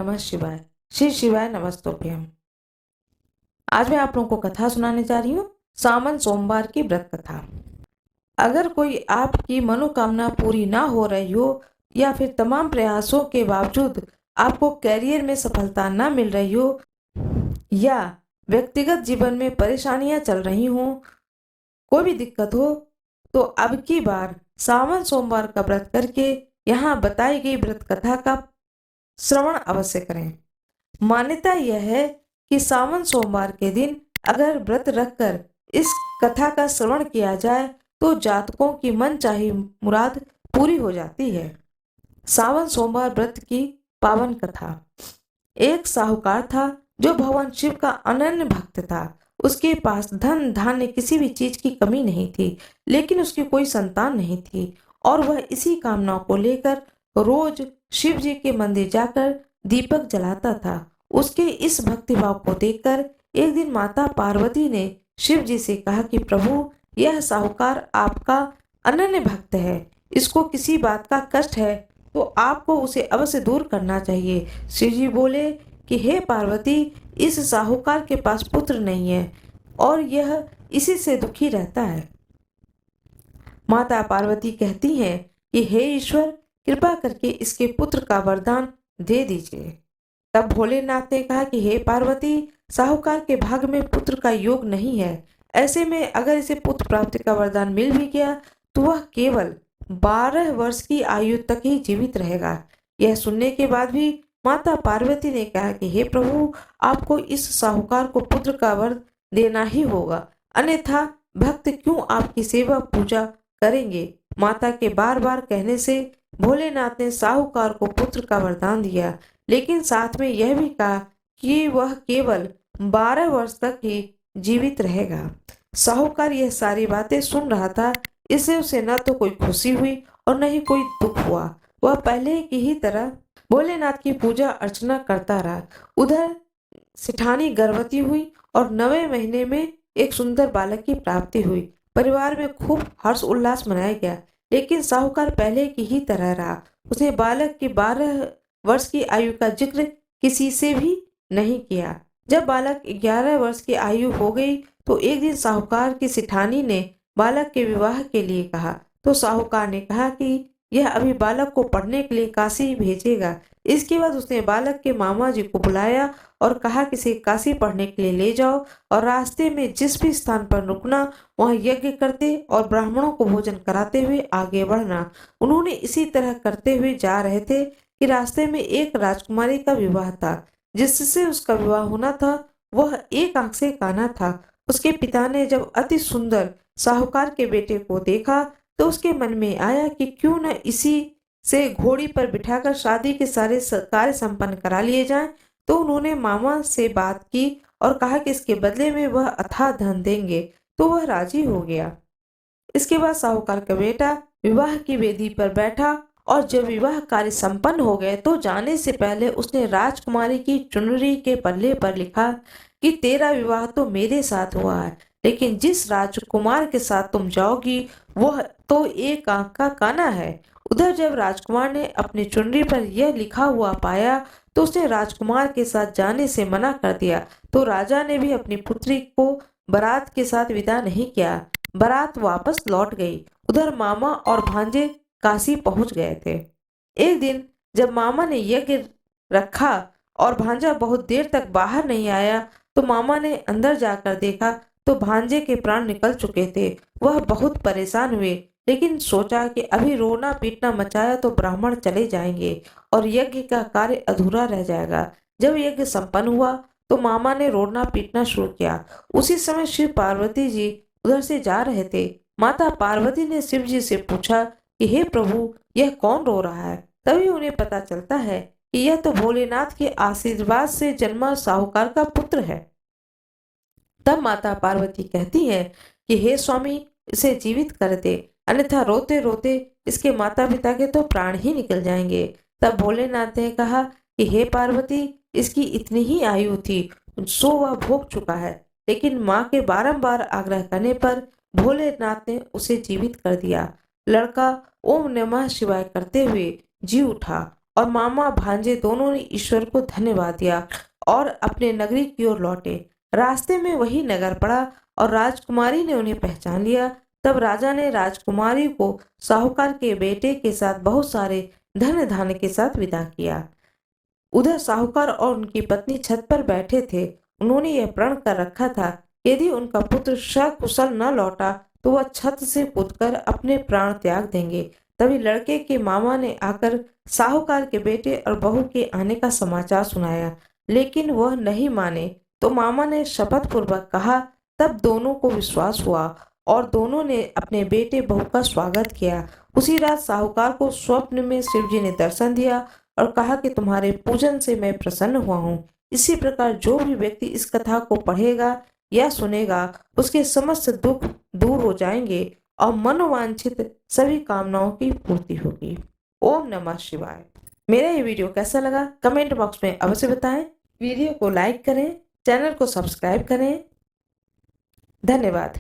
नमः शिवाय। श्री शिवाय नमस्तोभ्यम। आज मैं आप लोगों को कथा सुनाने जा रही हूँ, सावन सोमवार की व्रत कथा। अगर कोई आपकी मनोकामना पूरी ना हो रही हो या फिर तमाम प्रयासों के बावजूद आपको कैरियर में सफलता ना मिल रही हो या व्यक्तिगत जीवन में परेशानियां चल रही हो, कोई भी दिक्कत हो, तो अब की बार सावन सोमवार का व्रत करके यहाँ बताई गई व्रत कथा का श्रवण अवश्य करें। मान्यता यह है कि सावन सोमवार के दिन अगर व्रत रखकर इस कथा का श्रवण किया जाए तो जातकों की मनचाही मुराद पूरी हो जाती है। सावन सोमवार व्रत की पावन कथा। एक साहूकार था जो भगवान शिव का अनन्य भक्त था। उसके पास धन धान्य किसी भी चीज की कमी नहीं थी, लेकिन उसकी कोई संतान नहीं थी और वह इसी कामना को लेकर रोज शिव जी के मंदिर जाकर दीपक जलाता था। उसके इस भक्तिभाव को देखकर एक दिन माता पार्वती ने शिव जी से कहा कि प्रभु, यह साहूकार आपका अनन्य भक्त है, इसको किसी बात का कष्ट है तो आपको उसे अवश्य दूर करना चाहिए। शिव जी बोले कि हे पार्वती, इस साहूकार के पास पुत्र नहीं है और यह इसी से दुखी रहता है। माता पार्वती कहती हैं कि हे ईश्वर, कृपा करके इसके पुत्र का वरदान दे दीजिए। तब भोलेनाथ ने कहा कि हे पार्वती, साहूकार के भाग्य में पुत्र का योग नहीं है। ऐसे में अगर इसे पुत्र प्राप्ति का वरदान मिल भी गया तो वह केवल 12 वर्ष की आयु तक ही जीवित रहेगा। यह सुनने के बाद भी माता पार्वती ने कहा कि हे प्रभु, आपको इस साहूकार को पुत्र का वर देना ही होगा, अन्यथा भक्त क्यों आपकी सेवा पूजा करेंगे। माता के बार बार कहने से भोलेनाथ ने साहूकार को पुत्र का वरदान दिया, लेकिन साथ में यह भी कहा कि वह केवल 12 वर्ष तक ही जीवित रहेगा। साहूकार यह सारी बातें सुन रहा था, इससे उसे न तो कोई खुशी हुई और न ही कोई दुख हुआ। वह पहले की ही तरह भोलेनाथ की पूजा अर्चना करता रहा। उधर सेठानी गर्भवती हुई और 9वें महीने में एक सुंदर बालक की प्राप्ति हुई। परिवार में खूब हर्ष उल्लास मनाया गया, लेकिन साहूकार पहले की ही तरह रहा। उसने बालक की 12 वर्ष की आयु का जिक्र किसी से भी नहीं किया। जब बालक 11 वर्ष की आयु हो गई तो एक दिन साहूकार की सेठानी ने बालक के विवाह के लिए कहा, तो साहूकार ने कहा कि यह अभी बालक को पढ़ने के लिए काशी भेजेगा। इसके बाद उसने बालक के मामा जी को बुलाया और कहा कि इसे काशी पढ़ने के लिए ले जाओ और रास्ते में जिस भी स्थान पर रुकना वहां यज्ञ करते और ब्राह्मणों को भोजन कराते हुए आगे बढ़ना। उन्होंने इसी तरह करते हुए जा रहे थे कि रास्ते में एक राजकुमारी का विवाह था। जिससे उसका विवाह होना था वह एक आंख से काना था। उसके पिता ने जब अति सुंदर साहूकार के बेटे को देखा तो उसके मन में आया कि क्यों न इसी से घोड़ी पर बिठाकर शादी के सारे कार्य संपन्न करा लिए जाएं। तो उन्होंने मामा से बात की और कहा कि इसके बदले में वह अथाह धन देंगे, तो वह राजी हो गया। इसके बाद साहूकार का बेटा विवाह की वेदी पर बैठा और जब विवाह कार्य संपन्न हो गए तो जाने से पहले उसने राजकुमारी की चुनरी के पल्ले पर लिखा कि तेरा विवाह तो मेरे साथ हुआ है, लेकिन जिस राजकुमार के साथ तुम जाओगी वह तो एक आंख का काना है। उधर जब राजकुमार ने अपनी चुनरी पर यह लिखा हुआ पाया तो उसने राजकुमार के साथ जाने से मना कर दिया। तो राजा ने भी अपनी पुत्री को बारात के साथ विदा नहीं किया। बारात वापस लौट गई। उधर मामा और भांजे काशी पहुंच गए थे। एक दिन जब मामा ने यज्ञ रखा और भांजा बहुत देर तक बाहर नहीं आया तो मामा ने अंदर जाकर देखा तो भांजे के प्राण निकल चुके थे। वह बहुत परेशान हुए, लेकिन सोचा कि अभी रोना पीटना मचाया तो ब्राह्मण चले जाएंगे और यज्ञ का कार्य अधूरा रह जाएगा। जब यज्ञ संपन्न हुआ तो मामा ने रोना पीटना शुरू किया। उसी समय शिव पार्वती जी उधर से जा रहे थे। माता पार्वती ने शिव जी से पूछा कि हे प्रभु, यह कौन रो रहा है। तभी उन्हें पता चलता है कि यह तो भोलेनाथ के आशीर्वाद से जन्मा साहूकार का पुत्र है। तब माता पार्वती कहती है कि हे स्वामी, इसे जीवित कर दे, अन्यथा रोते रोते इसके माता पिता के तो प्राण ही निकल जाएंगे। तब भोलेनाथ ने कहा कि हे पार्वती, इसकी इतनी ही आयु थी सो वह भोग चुका है। लेकिन माँ के बारंबार आग्रह करने पर भोलेनाथ ने उसे जीवित कर दिया। लड़का ओम नमः शिवाय करते हुए जी उठा और मामा भांजे दोनों ने ईश्वर को धन्यवाद दिया और अपने नगरी की ओर लौटे। रास्ते में वही नगर पड़ा और राजकुमारी ने उन्हें पहचान लिया। तब राजा ने राजकुमारी को साहूकार के बेटे के साथ बहुत सारे धन धान्य के साथ विदा किया। उधर साहूकार और उनकी पत्नी छत पर बैठे थे। उन्होंने यह प्रण कर रखा था कि यदि उनका पुत्र सकुशल न लौटा तो वह छत से कूदकर अपने प्राण त्याग देंगे। तभी लड़के के मामा ने आकर साहूकार के बेटे और बहू के आने का समाचार सुनाया, लेकिन वह नहीं माने तो मामा ने शपथ पूर्वक कहा। तब दोनों को विश्वास हुआ और दोनों ने अपने बेटे बहू का स्वागत किया। उसी रात साहूकार को स्वप्न में शिवजी ने दर्शन दिया और कहा कि तुम्हारे पूजन से मैं प्रसन्न हुआ हूँ। इसी प्रकार जो भी व्यक्ति इस कथा को पढ़ेगा या सुनेगा उसके समस्त दुख दूर हो जाएंगे और मनोवांछित सभी कामनाओं की पूर्ति होगी। ओम नमः शिवाय। मेरा ये वीडियो कैसा लगा कमेंट बॉक्स में अवश्य बताएं। वीडियो को लाइक करें, चैनल को सब्सक्राइब करें। धन्यवाद।